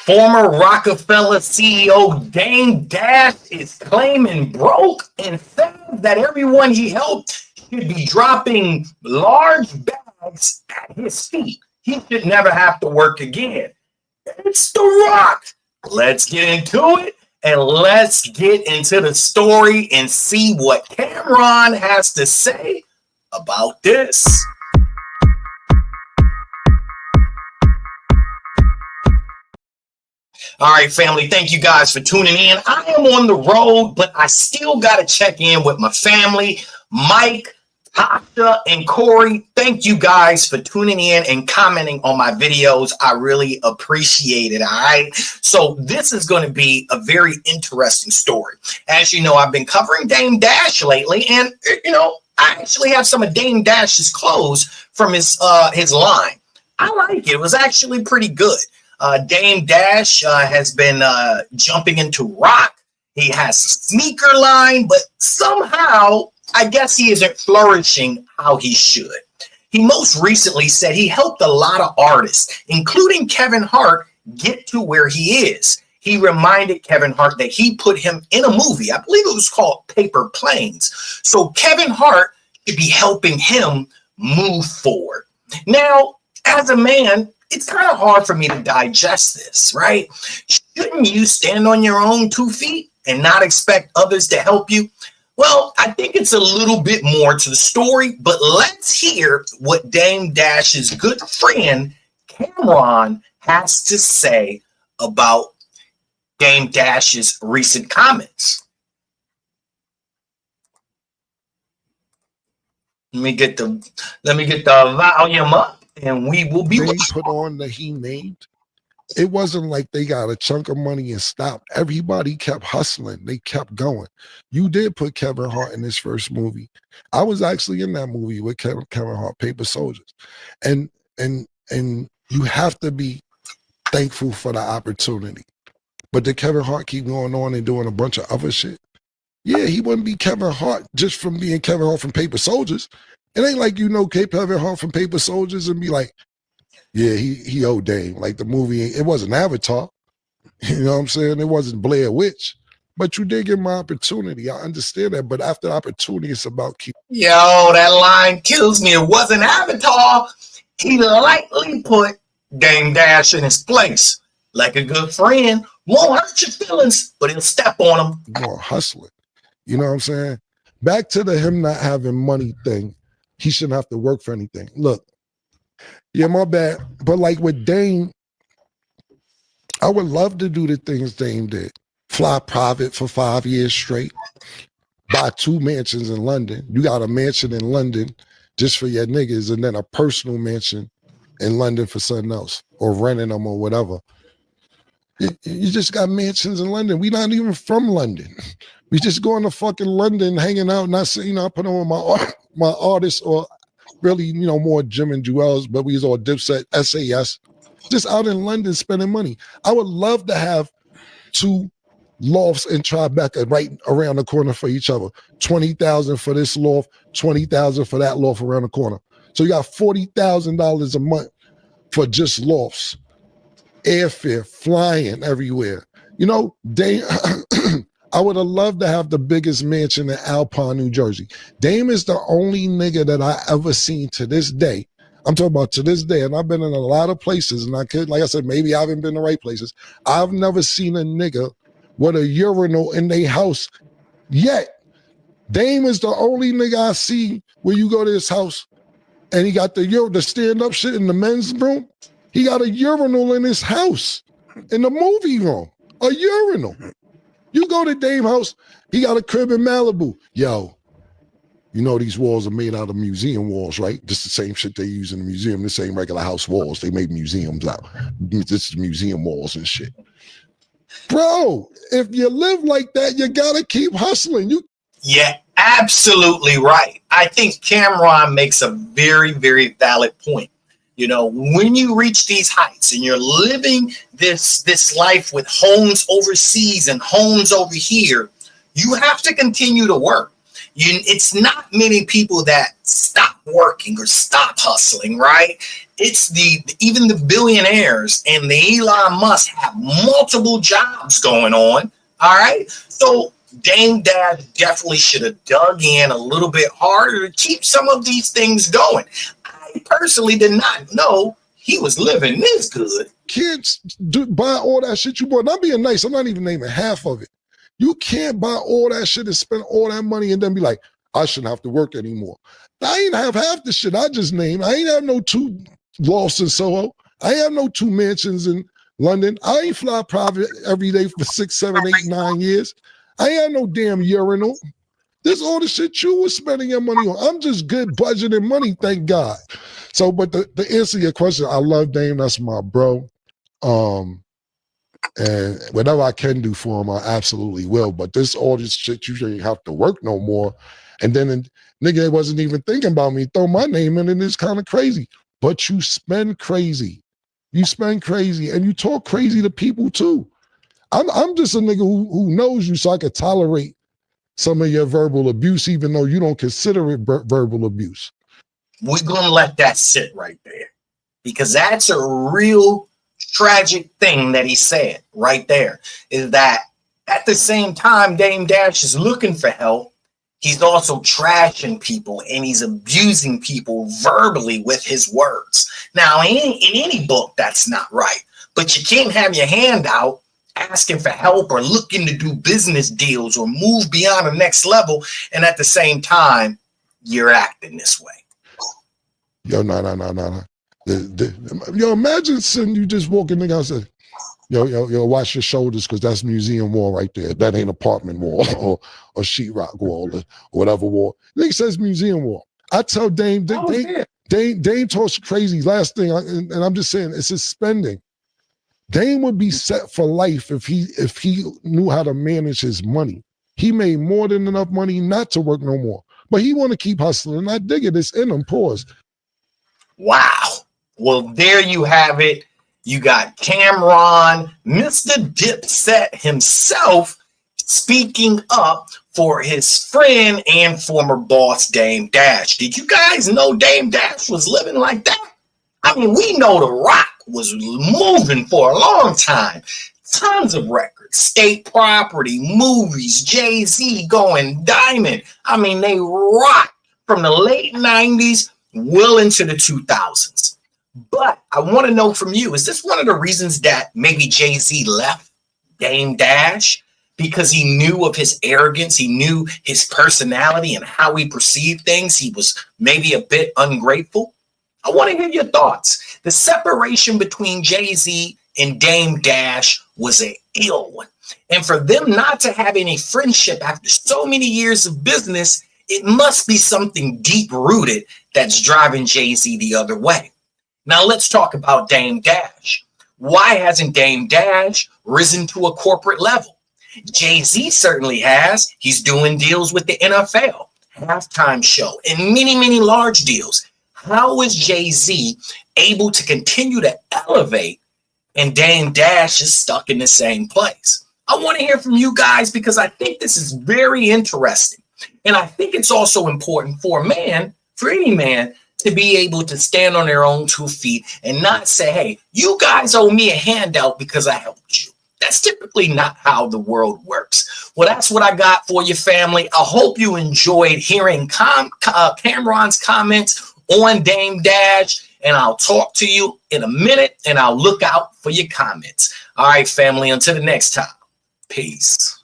Former Rockefeller CEO damedash is claiming broke and says that everyone he helped should be dropping large bags at his feet. He should never have to work again. It's The Rock. Let's get into it and let's get into the story and see what Camron has to say about this. All right, family, thank you guys for tuning in. I am on the road, but I still got to check in with my family, Mike, Tasha, and Corey. Thank you guys for tuning in and commenting on my videos. I really appreciate it, all right? So this is going to be a very interesting story. As you know, I've been covering Dame Dash lately, and, I actually have some of Dame Dash's clothes from his line. I like it. It was actually pretty good. Dame Dash has been jumping into rock. He has a sneaker line, but somehow, I guess he isn't flourishing how he should. He most recently said he helped a lot of artists, including Kevin Hart, get to where he is. He reminded Kevin Hart that he put him in a movie. I believe it was called Paper Planes. So Kevin Hart should be helping him move forward. Now, as a man, it's kind of hard for me to digest this, right? Shouldn't you stand on your own 2 feet and not expect others to help you? Well, I think it's a little bit more to the story, but let's hear what Dame Dash's good friend Camron has to say about Dame Dash's recent comments. Let me get the volume up. And we will be put on that he named. It wasn't like they got a chunk of money and stopped. Everybody kept hustling. They kept going. You did put Kevin Hart in his first movie. I was actually in that movie with Kevin Hart, Paper Soldiers. And you have to be thankful for the opportunity. But did Kevin Hart keep going on and doing a bunch of other shit? Yeah, he wouldn't be Kevin Hart just from being Kevin Hart from Paper Soldiers. It ain't like Kevin Hart from Paper Soldiers and be like, yeah, he owed Dame. Like the movie, it wasn't Avatar. You know what I'm saying? It wasn't Blair Witch. But you did give my opportunity. I understand that. But after the opportunity, it's about keep. Yo, that line kills me. It wasn't Avatar. He lightly put Dame Dash in his place. Like a good friend. Won't hurt your feelings, but he'll step on them. More hustling. You know what I'm saying? Back to the him not having money thing. He shouldn't have to work for anything. Look, yeah, my bad. But like with Dame, I would love to do the things Dame did. Fly private for 5 years straight. Buy 2 mansions in London. You got a mansion in London just for your niggas and then a personal mansion in London for something else or renting them or whatever. You just got mansions in London. We not even from London. We just going to fucking London, hanging out, not saying, I put on my artists or really, more Jim and Jewels, but we was all Dipset, SAS, just out in London spending money. I would love to have 2 lofts in Tribeca right around the corner for each other. 20,000 for this loft, 20,000 for that loft around the corner. So you got $40,000 a month for just lofts. Airfare, flying everywhere. Dame, I would have loved to have the biggest mansion in Alpine, New Jersey. Dame is the only nigga that I ever seen to this day. I'm talking about to this day, and I've been in a lot of places, and like I said, maybe I haven't been in the right places. I've never seen a nigga with a urinal in their house yet. Dame is the only nigga I see where you go to his house, and he got the stand-up shit in the men's room. He got a urinal in his house, in the movie room, a urinal. You go to Dame house, he got a crib in Malibu. Yo, these walls are made out of museum walls, right? Just the same shit they use in the museum. This ain't regular house walls. They made museums out. This is museum walls and shit. Bro, if you live like that, you gotta keep hustling. Yeah, absolutely right. I think Camron makes a very, very valid point. When you reach these heights and you're living this life with homes overseas and homes over here, you have to continue to work. It's not many people that stop working or stop hustling, right? It's even the billionaires and the Elon Musk have multiple jobs going on. All right. So Dame Dash definitely should have dug in a little bit harder to keep some of these things going. I personally did not know he was living this good. Kids buy all that shit you bought. Not being nice, I'm not even naming half of it. You can't buy all that shit and spend all that money and then be like, I shouldn't have to work anymore. I ain't have half the shit I just named. I ain't have no 2 lofts in Soho. I ain't have no 2 mansions in London. I ain't fly private every day for 6, 7, 8, 9 years. I ain't have no damn urinal. This all the shit you was spending your money on. I'm just good budgeting money, thank God. So, but to answer your question, I love Dame. That's my bro. And whatever I can do for him, I absolutely will. But all this shit, you shouldn't have to work no more. And then nigga wasn't even thinking about me. Throw my name in, and it's kind of crazy. But you spend crazy. You spend crazy, and you talk crazy to people too. I'm just a nigga who knows you, so I could tolerate some of your verbal abuse, even though you don't consider it verbal abuse. We're gonna let that sit right there, because that's a real tragic thing that he said right there, is that at the same time Dame Dash is looking for help, he's also trashing people and he's abusing people verbally with his words. Now, in any book, that's not right, but you can't have your hand out asking for help or looking to do business deals or move beyond the next level, and at the same time, you're acting this way. Yo, no. Yo, imagine sitting, you just walking in the house and say, yo, watch your shoulders, because that's museum wall right there. That ain't apartment wall or sheetrock wall or whatever wall. Nigga says museum wall. I tell Dame talks crazy. Last thing, and I'm just saying, it's his spending. Dame would be set for life if he knew how to manage his money. He made more than enough money not to work no more, but he want to keep hustling. I dig it. It's in him. Pause. Wow. Well, there you have it. You got Camron, Mr. Dipset himself, speaking up for his friend and former boss, Dame Dash. Did you guys know Dame Dash was living like that? I mean, we know The Rock was moving for a long time. Tons of records, state property, movies, Jay-Z going diamond. I mean, they rocked from the late 90s well into the 2000s. But I want to know from you, is this one of the reasons that maybe Jay-Z left Dame Dash? Because he knew of his arrogance, he knew his personality and how he perceived things. He was maybe a bit ungrateful. I want to hear your thoughts. The separation between Jay-Z and Dame Dash was an ill one. And for them not to have any friendship after so many years of business, it must be something deep-rooted that's driving Jay-Z the other way. Now let's talk about Dame Dash. Why hasn't Dame Dash risen to a corporate level? Jay-Z certainly has. He's doing deals with the NFL, halftime show, and many, many large deals. How is Jay-Z able to continue to elevate and Dame Dash is stuck in the same place? I want to hear from you guys, because I think this is very interesting. And I think it's also important for any man, to be able to stand on their own 2 feet and not say, hey, you guys owe me a handout because I helped you. That's typically not how the world works. Well, that's what I got for you, family. I hope you enjoyed hearing Camron's comments on Dame Dash, and I'll talk to you in a minute, and I'll look out for your comments. All right, family, until the next time. Peace.